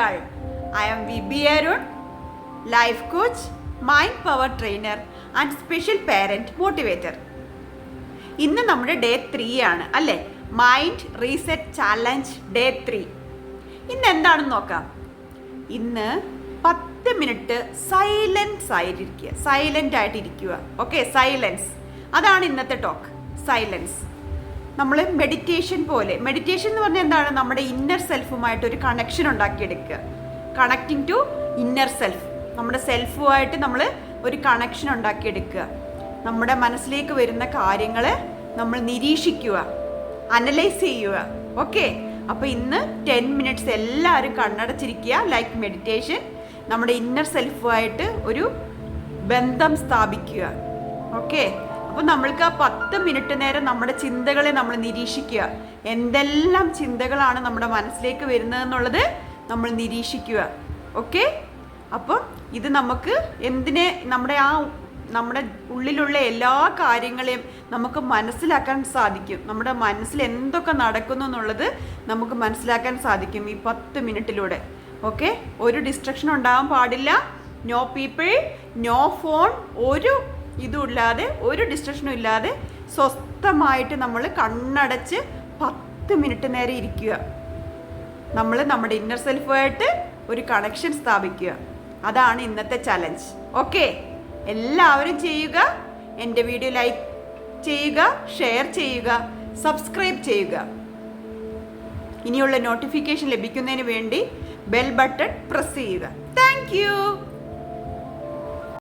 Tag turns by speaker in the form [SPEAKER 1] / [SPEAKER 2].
[SPEAKER 1] all. I am VB Arun, life coach, mind power trainer and special parent motivator. ഇന്ന് നമ്മുടെ day 3 ആണ് അല്ലേ? Mind reset challenge day 3. ഇന്ന് എന്താണെന്ന് നോക്കാം. ഇന്ന് 10 മിനിറ്റ് സൈലൻസ് ആയിട്ടിരിക്കുക. ഓക്കെ, സൈലൻസ്, അതാണ് ഇന്നത്തെ ടോക്ക്. സൈലൻസ്. നമ്മൾ മെഡിറ്റേഷൻ എന്ന് പറഞ്ഞാൽ എന്താണ്? നമ്മുടെ ഇന്നർ സെൽഫുമായിട്ട് ഒരു കണക്ഷൻ ഉണ്ടാക്കിയെടുക്കുക. Connecting to inner self. നമ്മുടെ സെൽഫുമായിട്ട് നമ്മൾ ഒരു കണക്ഷൻ ഉണ്ടാക്കിയെടുക്കുക. നമ്മുടെ മനസ്സിലേക്ക് വരുന്ന കാര്യങ്ങൾ നമ്മൾ നിരീക്ഷിക്കുക, അനലൈസ് ചെയ്യുക. ഓക്കെ, അപ്പോൾ ഇന്ന് 10 മിനിറ്റ്സ് എല്ലാവരും കണ്ണടച്ചിരിക്കുക. Like meditation. നമ്മുടെ ഇന്നർ സെൽഫുമായിട്ട് ഒരു ബന്ധം സ്ഥാപിക്കുക. ഓക്കെ, അപ്പോൾ നമ്മൾക്ക് ആ 10 മിനിറ്റ് നേരം നമ്മുടെ ചിന്തകളെ നമ്മൾ നിരീക്ഷിക്കുക. എന്തെല്ലാം ചിന്തകളാണ് നമ്മുടെ മനസ്സിലേക്ക് വരുന്നതെന്നുള്ളത് നമ്മൾ നിരീക്ഷിക്കുക. ഓക്കെ, അപ്പം ഇത് നമുക്ക് നമ്മുടെ ഉള്ളിലുള്ള എല്ലാ കാര്യങ്ങളെയും നമുക്ക് മനസ്സിലാക്കാൻ സാധിക്കും. നമ്മുടെ മനസ്സിൽ എന്തൊക്കെ നടക്കുന്നു എന്നുള്ളത് നമുക്ക് മനസ്സിലാക്കാൻ സാധിക്കും ഈ 10 മിനിറ്റിലൂടെ. ഓക്കെ, ഒരു ഡിസ്ട്രക്ഷൻ ഉണ്ടാകാൻ പാടില്ല. നോ പീപ്പിൾ, നോ ഫോൺ, ഒരു ഇതുമില്ലാതെ, ഒരു ഡിസ്ട്രക്ഷനും ഇല്ലാതെ സ്വസ്ഥമായിട്ട് നമ്മൾ കണ്ണടച്ച് 10 മിനിറ്റ് നേരം ഇരിക്കുക. നമ്മൾ നമ്മുടെ ഇന്നർ സെൽഫുമായിട്ട് ഒരു കണക്ഷൻ സ്ഥാപിക്കുക. അതാണ് ഇന്നത്തെ ചലഞ്ച്. ഓക്കെ, എല്ലാവരും ചെയ്യുക. എൻ്റെ വീഡിയോ ലൈക്ക് ചെയ്യുക, ഷെയർ ചെയ്യുക, സബ്സ്ക്രൈബ് ചെയ്യുക. ഇനിയുള്ള നോട്ടിഫിക്കേഷൻ ലഭിക്കുന്നതിന് വേണ്ടി ബെൽ ബട്ടൺ പ്രസ് ചെയ്യുക. Thank you.